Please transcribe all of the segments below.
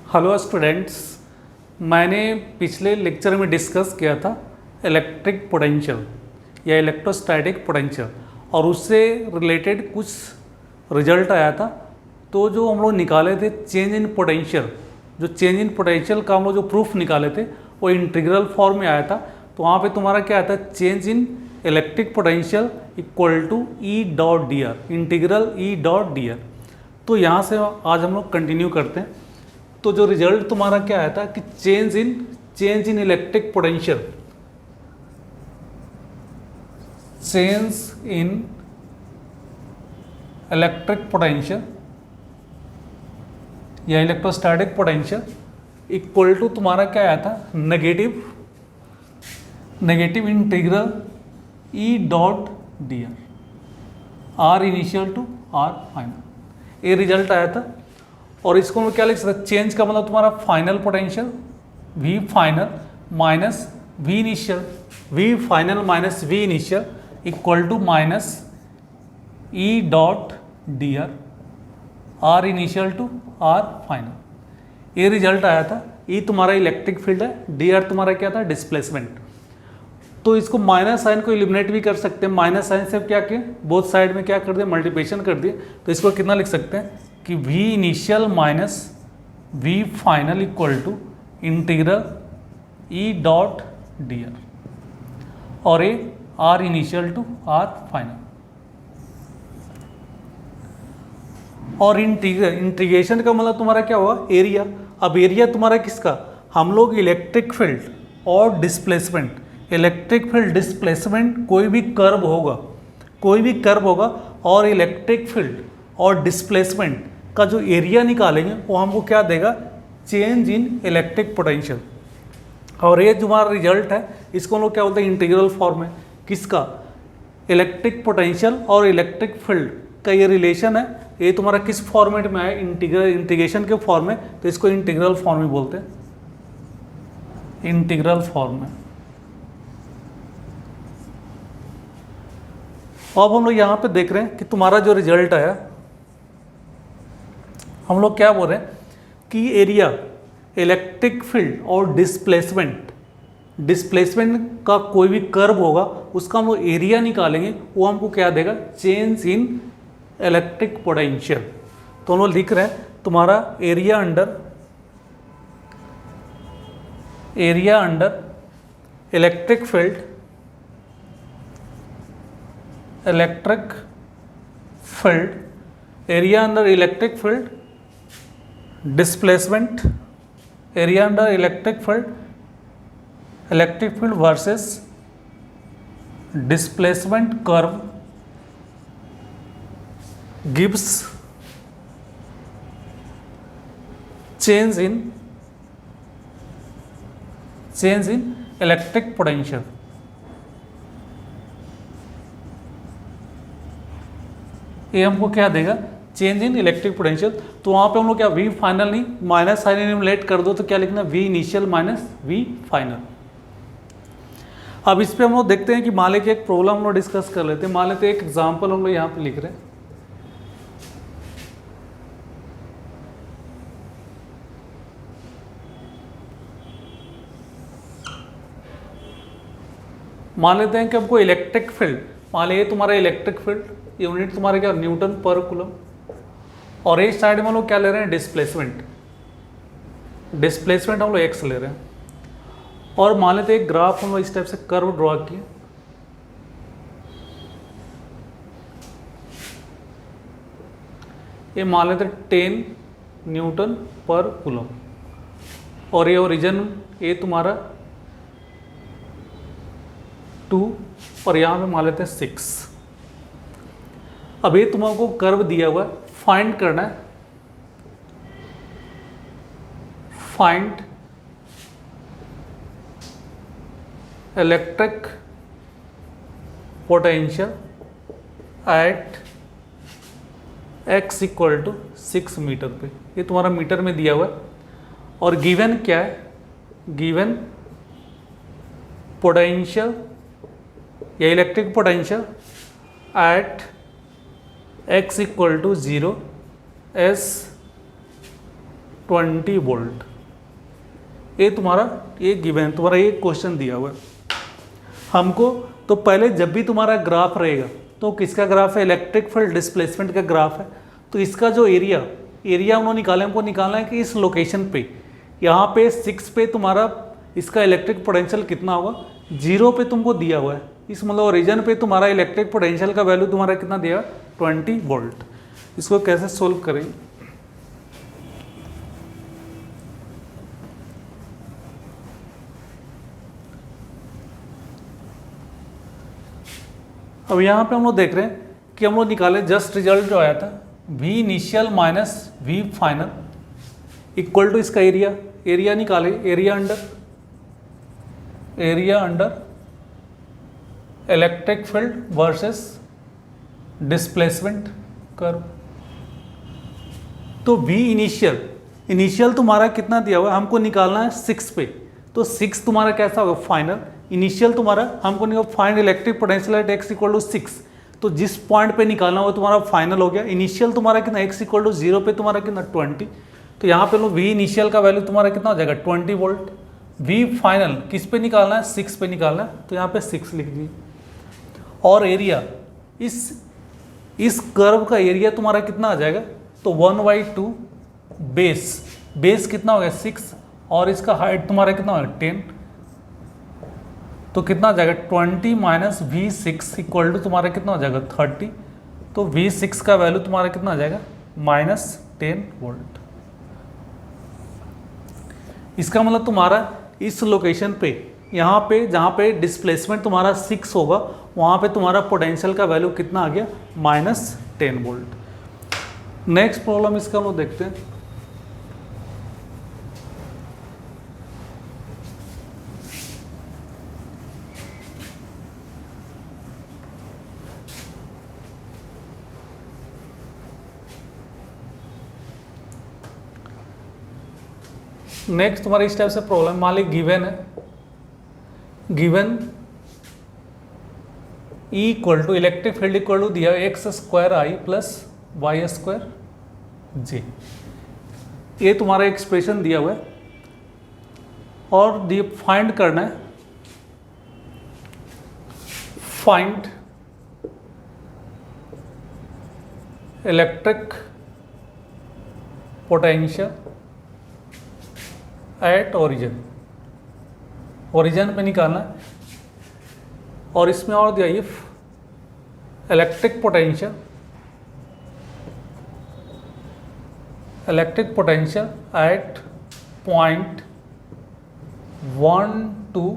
Hello students, मैंने पिछले lecture में डिस्कस किया था इलेक्ट्रिक पोटेंशियल या इलेक्ट्रोस्टैटिक पोटेंशियल और उससे रिलेटेड कुछ रिजल्ट आया था। तो जो हम लोग निकाले थे चेंज इन पोटेंशियल, जो चेंज इन पोटेंशियल का हम लोग जो प्रूफ निकाले थे वो इंटीग्रल फॉर्म में आया था। तो वहाँ पे तुम्हारा क्या आता है, change in electric potential equal to E dot D R, integral E dot D R. तो यहाँ से आज हम लोग कंटिन्यू करते हैं। तो जो रिजल्ट तुम्हारा क्या आया था कि change in electric potential, change in electric potential या इलेक्ट्रोस्टैटिक पोटेंशियल इक्वल टू तुम्हारा क्या आया था, negative integral E dot D R initial to R final, ये रिजल्ट आया था। और इसको हम क्या लिख सकते हैं, चेंज का मतलब तुम्हारा final potential V final minus we initial, V final minus we initial equal to minus E dot D R initial to R final, ये रिजल्ट आया था। ई तुम्हारा इलेक्ट्रिक फील्ड है, डी आर तुम्हारा क्या था, डिस्प्लेसमेंट। तो इसको माइनस साइन को एलिमिनेट भी कर सकते हैं। माइनस साइन से क्या किए, बोथ साइड में क्या कर दिया, मल्टीप्लिकेशन कर दिए। तो इसको कितना लिख सकते हैं कि v initial minus v final equal to integral e dot D R और ये r initial to r final. और इंटीग्रेशन का मतलब तुम्हारा क्या हुआ, एरिया। अब एरिया तुम्हारा किसका, हम लोग इलेक्ट्रिक फील्ड और डिस्प्लेसमेंट, इलेक्ट्रिक फील्ड डिस्प्लेसमेंट कोई भी कर्व होगा और इलेक्ट्रिक फील्ड और डिस्प्लेसमेंट का जो एरिया निकालेंगे वो हमको क्या देगा, चेंज इन इलेक्ट्रिक पोटेंशियल। और ये जो हमारा रिजल्ट है इसको हम लोग क्या बोलते हैं, इंटीग्रल फॉर्म है। किसका, इलेक्ट्रिक पोटेंशियल और इलेक्ट्रिक फील्ड का ये रिलेशन है। ये तुम्हारा किस फॉर्मेट में है, इंटीग्रेशन के फॉर्म में। तो इसको इंटीग्रल फॉर्म में बोलते हैं, इंटीग्रल फॉर्म में। अब हम लोग यहाँ पे देख रहे हैं कि तुम्हारा जो रिजल्ट आया, हम लोग क्या बोल रहे हैं कि एरिया, इलेक्ट्रिक फील्ड और डिस्प्लेसमेंट का कोई भी कर्व होगा उसका हम लोग एरिया निकालेंगे, वो हमको क्या देगा, चेंज इन इलेक्ट्रिक पोटेंशियल। तो हम लोग लिख रहे हैं तुम्हारा area under electric field, area under electric field, displacement, area under electric field versus displacement curve gives change in electric potential. ये हमको क्या देगा, चेंज इन इलेक्ट्रिक पोटेंशियल। तो वहाँ पे हम लोग क्या, वी फाइनल नहीं, माइनस साइन एलिमिनेट कर दो तो क्या लिखना, V initial minus we final. अब इस पे हम लोग देखते हैं कि मान लेते एक प्रॉब्लम हम लोग डिस्कस कर लेते हैं। मान लेते एक एग्जांपल हम लोग यहाँ पे लिख रहे हैं। मान लेते हैं कि हमको इलेक्ट्रिक फील्ड, मान लीजिए तुम्हारा इलेक्ट्रिक फील्ड, यूनिट तुम्हारे क्या, न्यूटन पर कूलम। और इस साइड में हम लोग क्या ले रहे हैं, डिस्प्लेसमेंट हम लोग एक्स ले रहे हैं। और मान लेते एक ग्राफ हम लोग इस टाइप से कर्व ड्रॉ किए। ये मान लेते 10 न्यूटन पर कूलम और ये ओरिजिन ये तुम्हारा 2 और यहाँ पे मान लेते हैं 6। अब ये तुमको कर्व दिया हुआ है, फाइंड करना है, find electric potential at x equal to 6 metre पे। ये तुम्हारा मीटर में दिया हुआ है। और गिवन क्या है, गिवन पोटेंशियल या electric potential at x equal to 0 as 20 volt. ये तुम्हारा ये गिवन, तुम्हारा ये क्वेश्चन दिया हुआ है हमको। तो पहले जब भी तुम्हारा ग्राफ रहेगा तो किसका ग्राफ है, इलेक्ट्रिक फील्ड डिस्प्लेसमेंट का ग्राफ है। तो इसका जो एरिया उन्होंने निकाला, हमको निकालना है कि इस लोकेशन पे, यहाँ पे 6 पे तुम्हारा इसका इलेक्ट्रिक पोटेंशियल कितना होगा, 0 पे तुमको दिया हुआ है। इस मतलब ओरिजिन पे तुम्हारा इलेक्ट्रिक पोटेंशियल का वैल्यू तुम्हारा कितना दिया, 20 वोल्ट। इसको कैसे सोल्व करें, अब यहाँ पे हम लोग देख रहे हैं कि हम लोग निकाले जस्ट रिजल्ट जो आया था V initial minus V final equal to इसका एरिया निकाले, area under electric field versus displacement curve. तो V इनिशियल तुम्हारा कितना दिया हुआ है, हमको निकालना है 6 पे। तो 6 तुम्हारा कैसा होगा, फाइनल। इनिशियल तुम्हारा हमको निकाल find electric potential at x equal to 6। तो जिस पॉइंट पे निकालना वो तुम्हारा फाइनल हो गया। इनिशियल तुम्हारा कितना, x इक्वल टू 0 पे तुम्हारा कितना 20। तो यहाँ पे लो V इनिशियल का वैल्यू तुम्हारा कितना हो जाएगा 20 वोल्ट। V फाइनल किस पे निकालना है, 6 पे निकालना है, तो यहाँ पे 6 लिख दीजिए। और एरिया, इस कर्व का एरिया तुम्हारा कितना आ जाएगा, तो 1/2 बेस कितना हो गया 6, और इसका हाइट तुम्हारा कितना होगा 10। तो कितना आ जाएगा 20 माइनस V6 इक्वल टू तुम्हारा कितना हो जाएगा 30। तो V6 का वैल्यू तुम्हारा कितना आ जाएगा -10 वोल्ट। इसका मतलब तुम्हारा इस लोकेशन पे, यहाँ पे जहाँ पे डिस्प्लेसमेंट तुम्हारा 6 होगा, वहाँ पे तुम्हारा पोटेंशियल का वैल्यू कितना आ गया -10 वोल्ट। नेक्स्ट प्रॉब्लम इसका हम लोग देखते हैं। नेक्स्ट तुम्हारे इस टाइप से प्रॉब्लम, मान ली गिवन है, given E equal to electric field equal to दिया x² प्लस y² J। ये तुम्हारा एक्सप्रेशन दिया हुआ है और ये फाइंड करना है, find electric potential at origin पे निकालना है। और इसमें और दिया if electric potential at point 1 2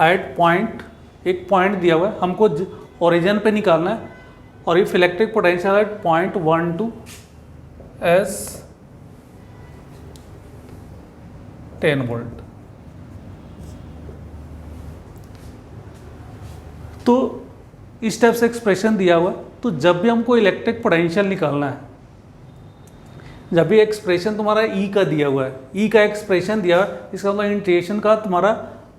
at point, एक पॉइंट दिया हुआ है हमको ओरिजिन पे निकालना है। और if electric potential at point 1 2 as 10 volt. तो इस टाइप से एक्सप्रेशन दिया हुआ है। तो जब भी हमको इलेक्ट्रिक पोटेंशियल निकालना है, जब भी एक्सप्रेशन तुम्हारा E का दिया हुआ है, E का एक्सप्रेशन दिया है, इसका मतलब इंटीग्रेशन का तुम्हारा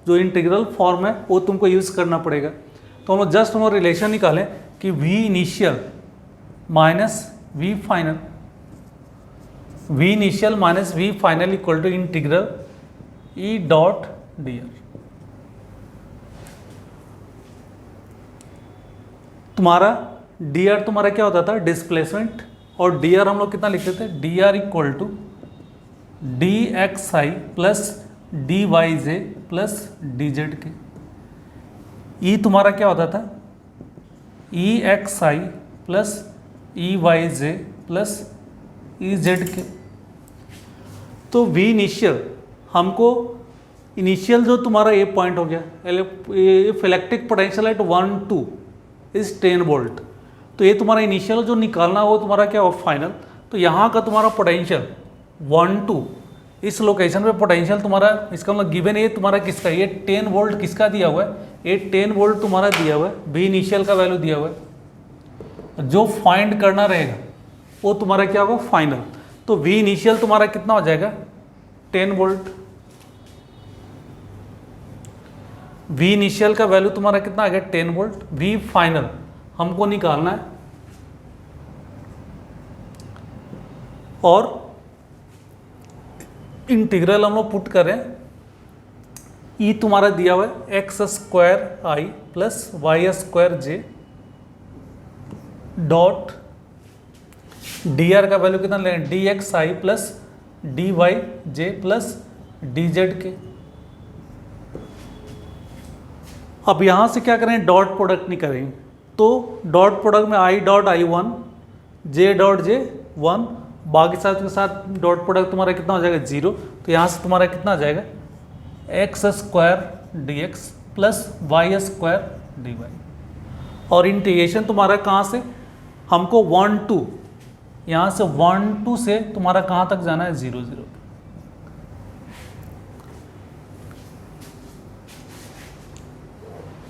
जो इंटीग्रल फॉर्म है वो तुमको यूज़ करना पड़ेगा। तो हम जस्ट हम रिलेशन निकालें कि V initial minus V final, V initial minus V final equal to integral E dot dr। तुम्हारा dr तुम्हारा क्या होता था, डिस्प्लेसमेंट, और dr हम लोग कितना लिखते थे, dr equal to dxi plus dyj plus dz के। E तुम्हारा क्या होता था, exi plus eyj plus ez के। तो V इनिशियल हमको, इनिशियल जो तुम्हारा ये पॉइंट हो गया, electric potential eight 1 2 is 10 volt. तो ये तुम्हारा इनिशियल जो निकालना वो तुम्हारा क्या हो फाइनल। तो यहाँ का तुम्हारा पोटेंशियल 1 2 इस लोकेशन पे पोटेंशियल तुम्हारा, इसका मतलब गिवन ये तुम्हारा किसका, ये 10 वोल्ट किसका दिया हुआ है, ये 10 वोल्ट तुम्हारा दिया हुआ है, V इनिशियल का वैल्यू दिया हुआ है। जो फाइंड करना रहेगा वो तुम्हारा क्या होगा फाइनल। तो V इनिशियल तुम्हारा कितना हो जाएगा 10 वोल्ट। V इनिशियल का वैल्यू तुम्हारा कितना आ गया 10 वोल्ट। V फाइनल हमको निकालना है, और इंटीग्रल हम लोग पुट करें, ई तुम्हारा दिया हुआ है X square I plus Y square J dot D R का वैल्यू कितना लेंगे, डी एक्स आई प्लस डी वाई जे प्लस डी जेड के। अब यहां से क्या करें, डॉट प्रोडक्ट नहीं करेंगे, तो डॉट प्रोडक्ट में I dot I one, J dot J one, बाकी साथ के साथ डॉट प्रोडक्ट तुम्हारा कितना हो जाएगा, जीरो। तो यहाँ से तुम्हारा कितना आ जाएगा, x square d x plus Y square d y. और इंटीग्रेशन तुम्हारा कहाँ से, हमको 1 2, यहाँ से 1 2 से तुम्हारा कहाँ तक जाना है, 0 0।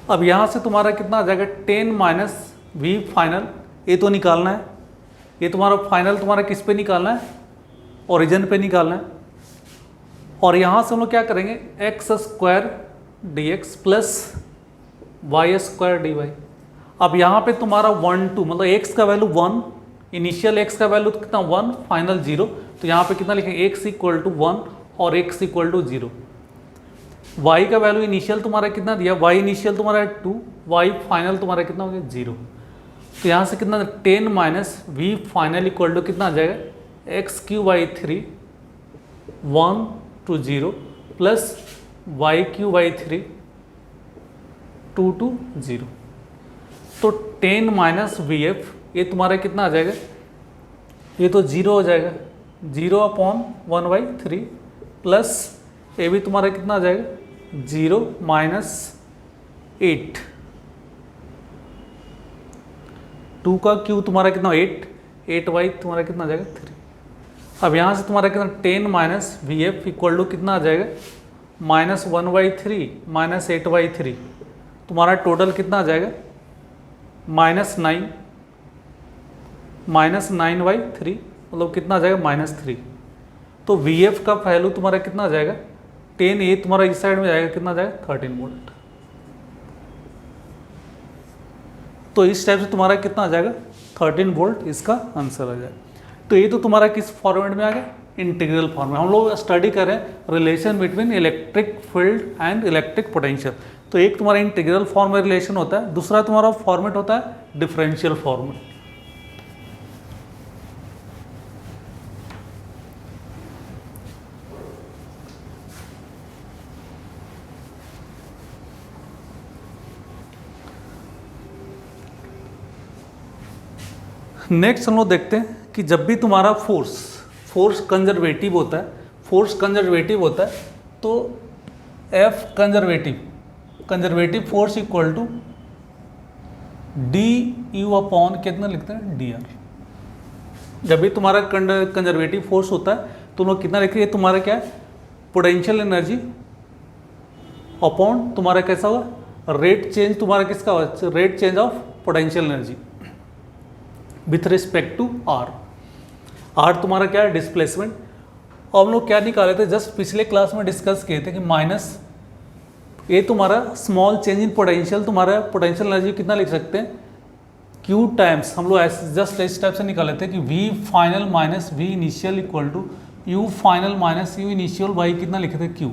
अब यहाँ से तुम्हारा कितना आ जाएगा, 10 माइनस वी फाइनल, ये तो निकालना है, ये तुम्हारा फाइनल तुम्हारा किस पे निकालना है, ओरिजिन पे निकालना है। और यहाँ से हम लोग क्या करेंगे, x square d x plus Y square d y. अब यहाँ पे तुम्हारा 1 2 मतलब एक्स का वैल्यू 1, इनिशियल एक्स का वैल्यू कितना 1, फाइनल 0। तो यहाँ पे कितना लिखेंगे, एक्स इक्वल टू 1 और एक्स इक्वल टू 0। वाई का वैल्यू इनिशियल तुम्हारा कितना दिया, वाई इनिशियल तुम्हारा 2, वाई फाइनल तुम्हारा कितना हो गया, 0। तो यहाँ से कितना 10 minus we final equal to कितना आ जाएगा, x q y 3 1 to 0 plus y q y 3 2 to 0। तो 10 माइनस वी एफ ये तुम्हारा कितना आ जाएगा, ये तो 0 हो जाएगा, 0/1/3 प्लस ये भी तुम्हारा कितना आ जाएगा, 0 माइनस 8, 2 का क्यू तुम्हारा कितना 8, 8y तुम्हारा कितना आ जाएगा 3। अब यहाँ से तुम्हारा कितना 10 minus v f equal to कितना आ जाएगा, -1/3 माइनस 8/3, तुम्हारा टोटल कितना आ जाएगा, -9 माइनस 9/3 मतलब कितना आ जाएगा, -3। तो वी एफ का वैल्यू तुम्हारा कितना आ जाएगा, 10, ये तुम्हारा इस साइड में जाएगा, कितना आ जाएगा 13 वोल्ट। तो इस टाइप से तुम्हारा कितना आ जाएगा, 13 वोल्ट इसका आंसर आ जाएगा। तो ये तो तुम्हारा किस फॉर्मेट में आ गया, इंटीग्रल फॉर्म में। हम लोग स्टडी करें relation between electric field and electric potential. तो एक तुम्हारा इंटीग्रल फॉर्म में रिलेशन होता है, दूसरा तुम्हारा फॉर्मेट होता है डिफरेंशियल फॉर्मेट। नेक्स्ट हम लोग देखते हैं कि जब भी तुम्हारा फोर्स कंजर्वेटिव होता है, तो f conservative force equal to d u upon कितना लिखते हैं, डी आर। जब भी तुम्हारा कंजर्वेटिव फोर्स होता है तो लोग कितना लिखते हैं, तुम्हारा क्या है, पोटेंशियल एनर्जी अपॉन तुम्हारा कैसा होगा, रेट चेंज तुम्हारा किसका होगा, rate change of potential energy with respect to r तुम्हारा क्या है, डिस्प्लेसमेंट। और हम लोग क्या निकाले थे, जस्ट पिछले क्लास में डिस्कस किए थे कि माइनस ये तुम्हारा स्मॉल चेंज इन पोटेंशियल, तुम्हारा पोटेंशियल एनर्जी कितना लिख सकते हैं, क्यू टाइम्स, हम लोग ऐसे जस्ट इस टाइप से निकाले थे कि v final minus we initial equal to u final minus u initial by कितना लिखे थे, क्यू।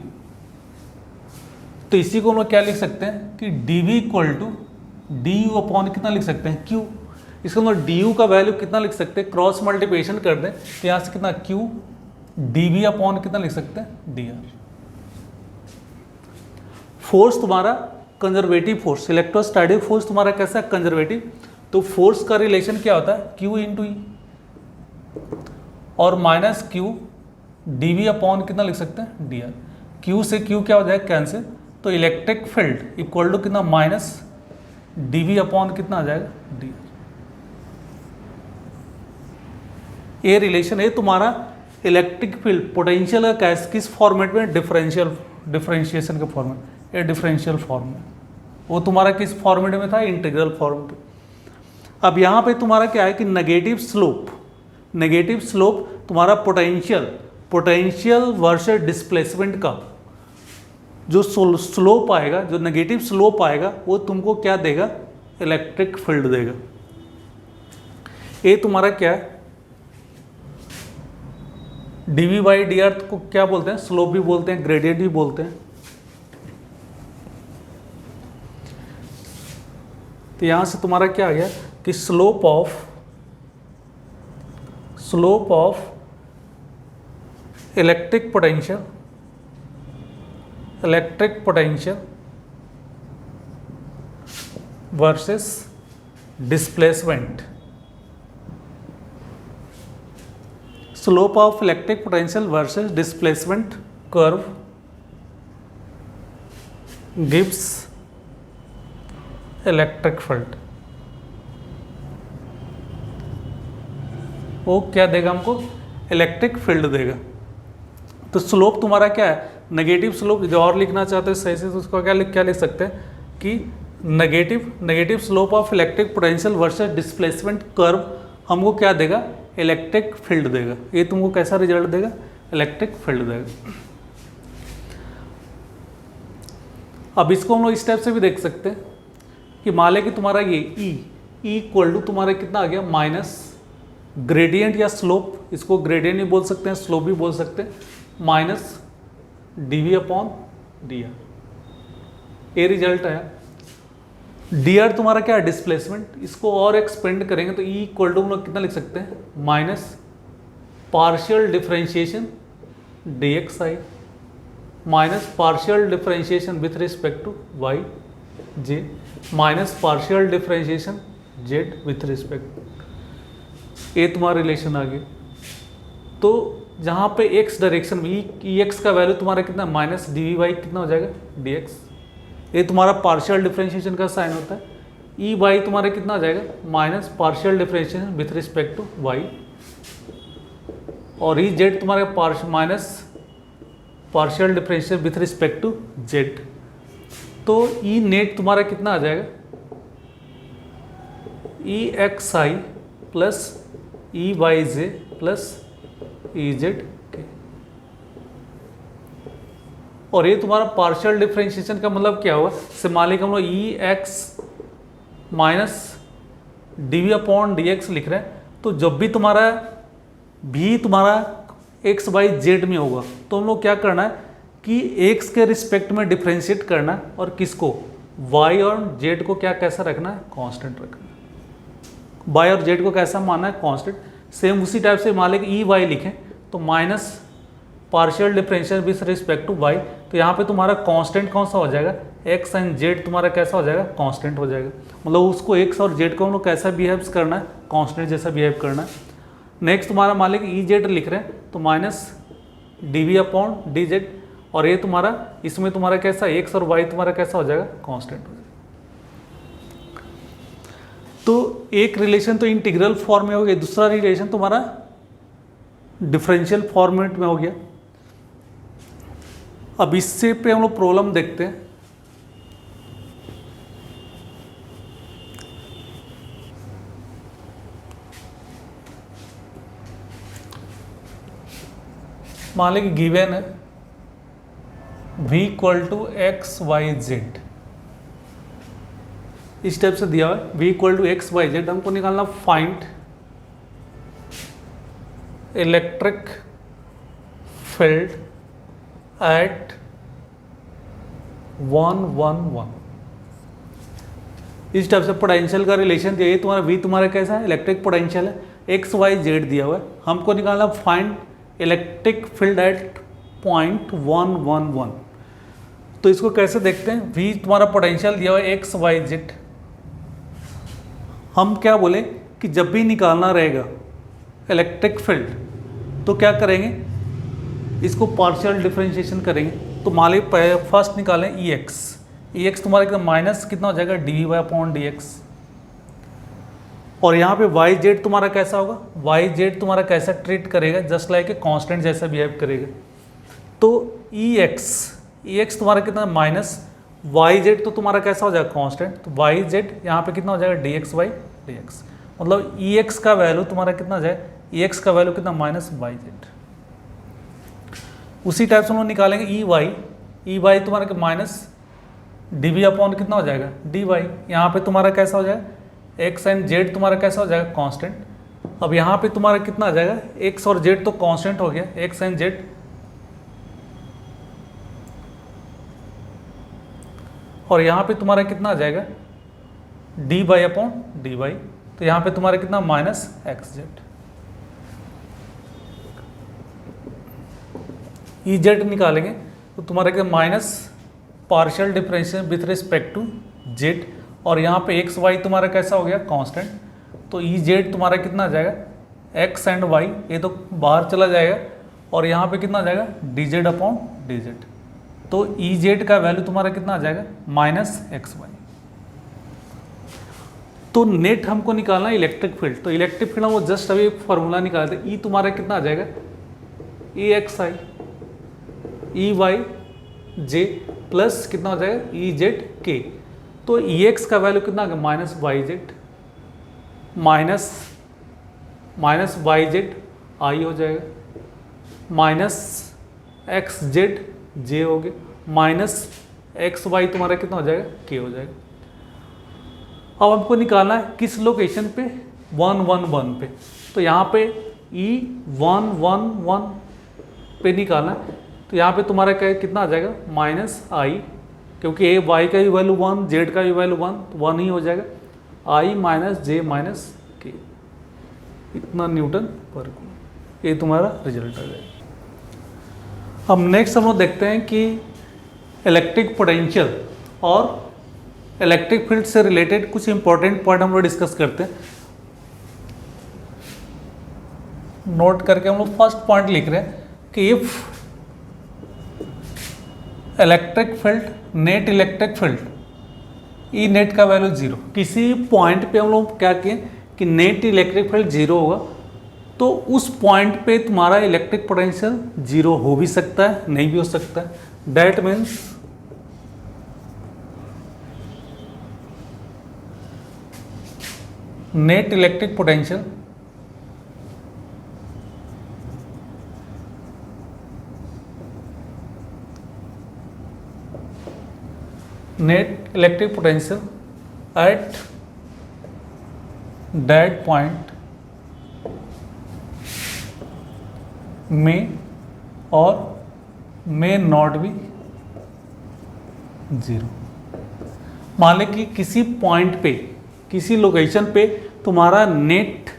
तो इसी को हम लोग क्या लिख सकते हैं कि d v equal to d u upon कितना लिख सकते हैं, क्यू। इसको हम लोग डी यू का वैल्यू कितना लिख सकते हैं, क्रॉस मल्टीप्लिकेशन कर दें तो यहाँ से कितना क्यू डी वी अपॉन कितना लिख सकते हैं, डी आर। फोर्स तुम्हारा कंजर्वेटिव फोर्स, इलेक्ट्रोस्टैटिक फोर्स तुम्हारा कैसा है, कंजर्वेटिव। तो फोर्स का रिलेशन क्या होता है, क्यू इंटू ई, और minus q d we upon कितना लिख सकते हैं, डी आर। क्यू से क्यू क्या हो जाएगा, कैंसिल। तो इलेक्ट्रिक फील्ड इक्वल टू कितना, माइनस डी वी अपॉन कितना आ जाएगा, डी आर। ये रिलेशन है तुम्हारा इलेक्ट्रिक फील्ड पोटेंशियल का किस फॉर्मेट में, डिफरेंशिएशन के फॉर्मेट, ये डिफरेंशियल फॉर्म में। वो तुम्हारा किस फॉर्मेट में था, इंटीग्रल फॉर्म पे। अब यहाँ पे तुम्हारा क्या है कि नेगेटिव स्लोप तुम्हारा पोटेंशियल वर्सेस डिस्प्लेसमेंट का जो स्लोप आएगा, जो नेगेटिव स्लोप आएगा, वो तुमको क्या देगा, इलेक्ट्रिक फील्ड देगा। ये तुम्हारा क्या है, d v by d r को क्या बोलते हैं, स्लोप भी बोलते हैं, ग्रेडियंट भी बोलते हैं। तो यहां से तुम्हारा क्या आ गया कि slope of electric potential versus displacement, slope of electric potential versus displacement curve gives electric field. वो क्या देगा हमको, इलेक्ट्रिक फील्ड देगा। तो स्लोप तुम्हारा क्या है, नेगेटिव स्लोप। जो और लिखना चाहते हैं सही से तो उसको क्या लिख सकते हैं कि negative slope of electric potential versus displacement curve हमको क्या देगा, इलेक्ट्रिक फील्ड देगा। ये तुमको कैसा रिजल्ट देगा, इलेक्ट्रिक फील्ड देगा। अब इसको हम लोग इस टाइप से भी देख सकते हैं कि मान लें कि तुम्हारा ये ई इक्वल टू तुम्हारा कितना आ गया, माइनस ग्रेडियंट या स्लोप, इसको ग्रेडियंट भी बोल सकते हैं, स्लोप भी बोल सकते हैं, minus D we upon d r. ये रिजल्ट आया। डी आर तुम्हारा क्या है, डिस्प्लेसमेंट। इसको और एक्सपेंड करेंगे तो ई इक्वल टू हम लोग कितना लिख सकते हैं, minus partial differentiation d x i minus partial differentiation with respect to y j minus partial differentiation z with respect. ये तुम्हारा रिलेशन आ गया। तो जहाँ पे एक्स डायरेक्शन में ई एक्स का वैल्यू तुम्हारा कितना, माइनस डी वी वाई कितना हो जाएगा, डी एक्स। ये तुम्हारा पार्शियल डिफरेंशिएशन का साइन होता है। ई वाई तुम्हारा कितना हो जाएगा, minus partial differentiation with respect to y. और ई जेड तुम्हारा minus partial differentiation with respect to z. तो ई नेट तुम्हारा कितना आ जाएगा, ई एक्स आई प्लस ई वाई जे प्लस ई जेड के। और ये तुम्हारा पार्शियल डिफरेंशिएशन का मतलब क्या हुआ, से मान लीजिए हम लोग E X minus D we upon D X लिख रहे हैं, तो जब भी तुम्हारा भी तुम्हारा एक्स बाई जेड में होगा तो हम लोग क्या करना है कि एक्स के रिस्पेक्ट में डिफ्रेंशिएट करना है, और किसको, वाई और जेड को क्या कैसा रखना है, कांस्टेंट रखना है। वाई और जेड को कैसा मानना है, कांस्टेंट। सेम उसी टाइप से मान लें कि ई वाई लिखें तो minus partial differential with respect to y. तो यहाँ पे तुम्हारा कांस्टेंट कौन सा हो जाएगा, एक्स एंड जेड तुम्हारा कैसा हो जाएगा, कांस्टेंट हो जाएगा। मतलब उसको एक्स और जेड को हम लोग कैसा बिहेव करना है, कांस्टेंट जैसा बिहेव करना है। नेक्स्ट तुम्हारा मान लें कि ई जेड लिख रहे हैं तो minus D we upon d z, और ये तुम्हारा इसमें तुम्हारा कैसा, एक्स और वाई तुम्हारा कैसा हो जाएगा, कांस्टेंट हो जाएगा। तो एक रिलेशन तो इंटीग्रल फॉर्म में हो गया, दूसरा रिलेशन तुम्हारा डिफरेंशियल फॉर्मेट में हो गया। अब इससे पे हम लोग प्रॉब्लम देखते हैं। मान लें कि गिवन है v equal to x y z, इस टाइप से दिया हुआ है v equal to x y z. हमको निकालना फाइंड इलेक्ट्रिक फील्ड एट 1 1 1। इस टाइप से पोटेंशियल का रिलेशन दिया। ये तुम्हारा v तुम्हारा कैसा है, इलेक्ट्रिक पोटेंशियल है, एक्स वाई जेड दिया हुआ है। हमको निकालना find electric field eight point 1 1 1। तो इसको कैसे देखते हैं, v तुम्हारा पोटेंशियल दिया हुआ है एक्स वाई जेड। हम क्या बोले कि जब भी निकालना रहेगा इलेक्ट्रिक फील्ड तो क्या करेंगे, इसको पार्शियल डिफरेंशिएशन करेंगे। तो मान ली फर्स्ट निकालें ई एक्स तुम्हारा एकदम माइनस कितना हो जाएगा, d v y upon D x. और यहाँ पे वाई जेड तुम्हारा कैसा होगा, वाई जेड तुम्हारा कैसा ट्रीट करेगा, जस्ट लाइक ए कांस्टेंट जैसा बिहेव करेगा। तो ई एक्स तुम्हारा कितना, माइनस वाई जेड तो तुम्हारा कैसा हो जाएगा, कांस्टेंट। तो वाई जेड यहाँ पे कितना हो जाएगा, d x y d x. मतलब ई एक्स का वैल्यू तुम्हारा कितना हो जाएगा, ई एक्स का वैल्यू कितना, माइनस वाई जेड। उसी टाइप से हम लोग निकालेंगे ई वाई तुम्हारा माइनस डी वी अपॉन कितना हो जाएगा, डी वाई। यहाँ पे तुम्हारा कैसा हो जाएगा, एक्स एंड जेड तुम्हारा कैसा हो जाएगा, कांस्टेंट। अब यहाँ पे तुम्हारा कितना आ जाएगा, एक्स और जेड तो कांस्टेंट हो गया, एक्स एंड जेड, और यहाँ पे तुम्हारा कितना आ जाएगा dy अपॉन dy, तो यहाँ पे तुम्हारा कितना minus x z. E z निकालेंगे तो तुम्हारा क्या minus partial differential with respect to z, और यहाँ पे एक्स वाई तुम्हारा कैसा हो गया कांस्टेंट, तो ई जेड तुम्हारा कितना आ जाएगा एक्स एंड वाई, ये तो बाहर चला जाएगा, और यहाँ पे कितना आ जाएगा D Z upon d Z, तो ई जेड का वैल्यू तुम्हारा कितना आ जाएगा माइनस एक्स वाई। तो नेट हमको निकालना है इलेक्ट्रिक फील्ड, तो इलेक्ट्रिक फील्ड हम वो जस्ट अभी फॉर्मूला निकालते हैं, ई तुम्हारा कितना आ जाएगा ई एक्स आई ई वाई जे प्लस कितना हो जाएगा ई जेड के, तो ई एक्स का वैल्यू कितना आ गया minus y z minus y z i हो जाएगा, माइनस एक्स जेड जे हो गया, माइनस एक्स वाई तुम्हारा कितना हो जाएगा के हो जाएगा। अब हमको निकालना है किस लोकेशन पे 1 1 1 पे, तो यहाँ पे ई 1 1 1 पे निकालना है, तो यहाँ पे तुम्हारा क्या कितना आ जाएगा माइनस आई, क्योंकि ए वाई का भी वैल्यू 1 जेड का भी वैल्यू 1 ही हो जाएगा, आई माइनस जे माइनस के, इतना न्यूटन पर कूलम, ये तुम्हारा रिजल्ट आ जाएगा। अब नेक्स्ट हम लोग देखते हैं कि इलेक्ट्रिक पोटेंशियल और इलेक्ट्रिक फील्ड से रिलेटेड कुछ इंपॉर्टेंट पॉइंट हम लोग डिस्कस करते हैं। नोट करके हम लोग फर्स्ट पॉइंट लिख रहे हैं कि if electric field net electric field E net का वैल्यू 0, किसी पॉइंट पे हम लोग क्या किए कि नेट इलेक्ट्रिक फील्ड 0 होगा, तो उस पॉइंट पे तुम्हारा इलेक्ट्रिक पोटेंशियल 0 हो भी सकता है नहीं भी हो सकता है, that means net electric potential net electric potential at that point may or may not be 0। मान लें कि किसी पॉइंट पे किसी लोकेशन पे तुम्हारा नेट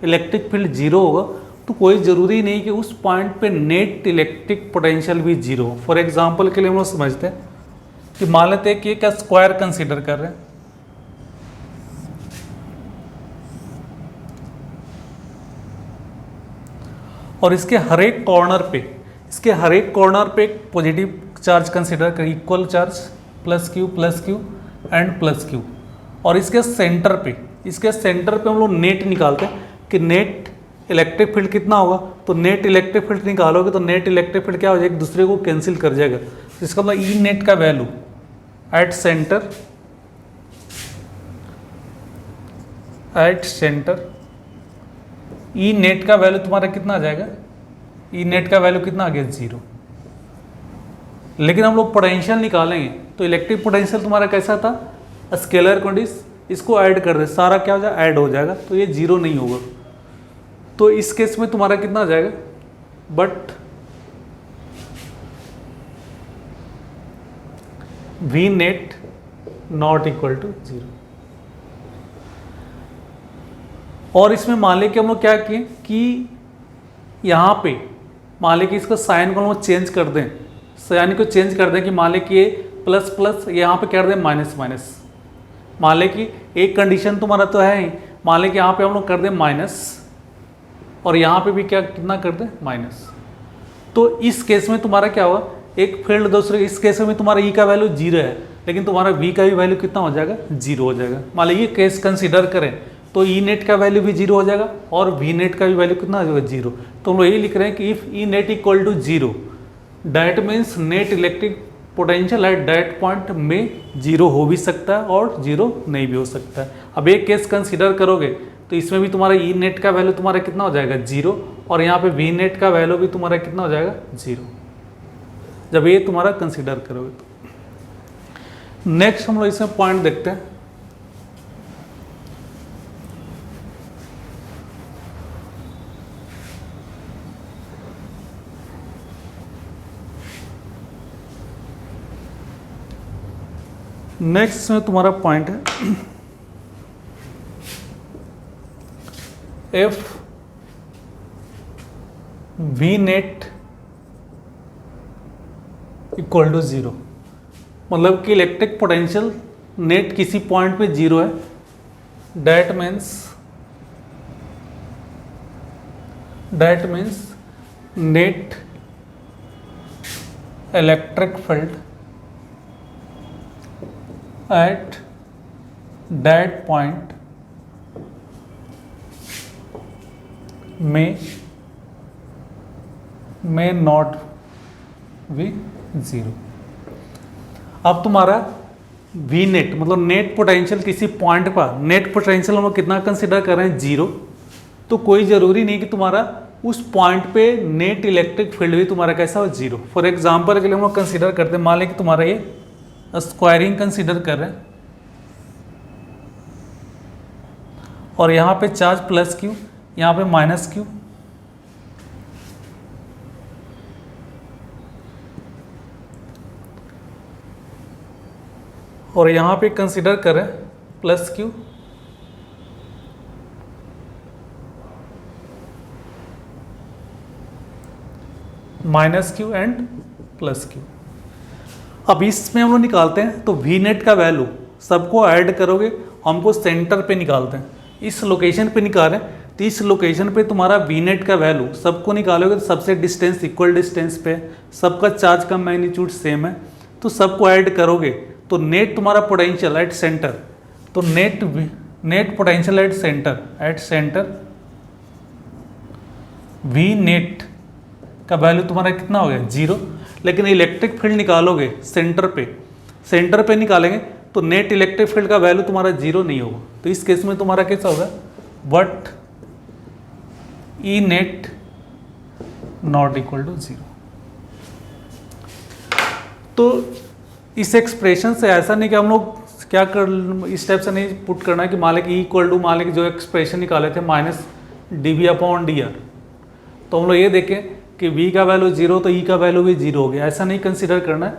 इलेक्ट्रिक फील्ड 0 होगा, तो कोई ज़रूरी नहीं कि उस पॉइंट पे नेट इलेक्ट्रिक पोटेंशियल भी 0 हो। फॉर एग्जांपल के लिए हम लोग समझते हैं कि मान लेते हैं कि एक स्क्वायर कंसीडर कर रहे हैं, और इसके हर एक कॉर्नर पे एक पॉजिटिव चार्ज कंसीडर कर, equal charge plus Q and plus Q, और इसके सेंटर पे हम लोग नेट निकालते हैं कि नेट इलेक्ट्रिक फील्ड कितना होगा, तो नेट इलेक्ट्रिक फील्ड निकालोगे तो नेट इलेक्ट्रिक फील्ड क्या हो जाएगा, एक दूसरे को कैंसिल कर जाएगा, तो इसका मतलब ई नेट का value at centre E net का वैल्यू तुम्हारा कितना आ जाएगा, ई नेट का वैल्यू कितना आ गया 0। लेकिन हम लोग पोटेंशियल निकालेंगे तो इलेक्ट्रिक पोटेंशियल तुम्हारा कैसा था स्केलर क्वांटिटी, इसको ऐड कर दे, सारा क्या हो जाएगा ऐड हो जाएगा, तो ये 0 नहीं होगा, तो इस केस में तुम्हारा कितना आ जाएगा, but v net not equal to 0। और इसमें मान लें कि हम लोग क्या किए कि यहाँ पे मान लें कि इसका साइन को हम लोग चेंज कर दें, साइन को चेंज कर दें कि मान लें कि ये प्लस प्लस यहाँ पे कर दें माइनस माइनस, मान लें कि एक कंडीशन तुम्हारा तो है ही, मान लें कि यहाँ पे हम लोग कर दें माइनस और यहाँ पे भी क्या कितना कर दें माइनस, तो इस केस में तुम्हारा क्या होगा, एक फील्ड दूसरे, इस केस में तुम्हारा ई का वैल्यू 0 है लेकिन तुम्हारा वी का भी वैल्यू कितना हो जाएगा 0 हो जाएगा। मान लीजिए ये केस कंसीडर करें तो ई नेट का वैल्यू भी 0 हो जाएगा और वी नेट का भी वैल्यू कितना हो जाएगा 0। तो हम लोग यही लिख रहे हैं कि if e net equal to 0 that means net electric potential at that point में 0 हो भी सकता है और 0 नहीं भी हो सकता है। अब एक केस कंसीडर करोगे तो इसमें भी तुम्हारा ई नेट का वैल्यू तुम्हारा कितना हो जाएगा 0 और यहाँ पे वी नेट का वैल्यू भी तुम्हारा कितना हो जाएगा 0, जब ये तुम्हारा कंसीडर करोगे तो। नेक्स्ट हम लोग इसमें पॉइंट देखते हैं, नेक्स्ट में तुम्हारा पॉइंट है if v net equal to 0, मतलब कि इलेक्ट्रिक पोटेंशियल नेट किसी पॉइंट पे 0 है, that means net electric field at that point may not be 0। अब तुम्हारा वी नेट मतलब नेट पोटेंशियल किसी पॉइंट पर, नेट पोटेंशियल हम कितना कंसिडर कर रहे हैं 0, तो कोई ज़रूरी नहीं कि तुम्हारा उस पॉइंट पे नेट इलेक्ट्रिक फील्ड भी तुम्हारा कैसा हो 0। फॉर एग्जांपल के लिए हम कंसिडर करते हैं, मान लें कि तुम्हारा ये स्क्वायरिंग कंसिडर कर रहे हैं और यहाँ पे चार्ज प्लस क्यू, यहाँ पे माइनस क्यू, और यहाँ पे कंसिडर करें plus Q, minus Q and plus Q. अब इसमें हम लोग निकालते हैं तो वी नेट का वैल्यू सबको ऐड करोगे, हमको सेंटर पे निकालते हैं, इस लोकेशन पे निकालें तो इस लोकेशन पे तुम्हारा वी नेट का वैल्यू सबको निकालोगे तो सबसे डिस्टेंस इक्वल डिस्टेंस पे, सबका चार्ज का मैग्नीट्यूड सेम है, तो सबको ऐड करोगे तो नेट तुम्हारा पोटेंशियल एट सेंटर, तो net potential at centre V net का वैल्यू तुम्हारा कितना हो गया 0। लेकिन इलेक्ट्रिक फील्ड निकालोगे सेंटर पे निकालेंगे तो नेट इलेक्ट्रिक फील्ड का वैल्यू तुम्हारा 0 नहीं होगा, तो इस केस में तुम्हारा कैसा होगा but e net not equal to 0। तो इस एक्सप्रेशन से ऐसा नहीं कि हम लोग क्या कर, इस टाइप से नहीं पुट करना है कि मान लें कि इक्वल टू, मान लें कि जो एक्सप्रेशन निकाले थे माइनस dV/dr, तो हम लोग ये देखें कि v का वैल्यू 0 तो e का वैल्यू भी 0 हो गया, ऐसा नहीं कंसिडर करना है,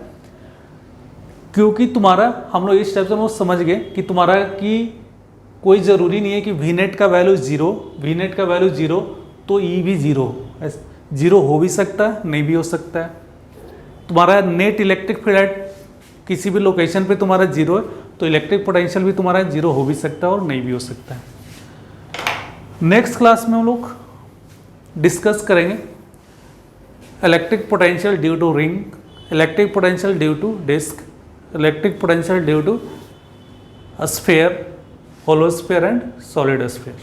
क्योंकि तुम्हारा हम लोग इस टाइप से हम लोग समझ गए कि तुम्हारा कि कोई ज़रूरी नहीं है कि वी नेट का वैल्यू 0 तो e भी 0 हो भी सकता है, नहीं भी हो सकता है। तुम्हारा नेट इलेक्ट्रिक फील्ड किसी भी लोकेशन पे तुम्हारा 0 है तो इलेक्ट्रिक पोटेंशियल भी तुम्हारा 0 हो भी सकता है और नहीं भी हो सकता है। नेक्स्ट क्लास में हम लोग डिस्कस करेंगे electric potential due to ring, electric potential due to disc, electric potential due to sphere, hollow sphere and solid sphere.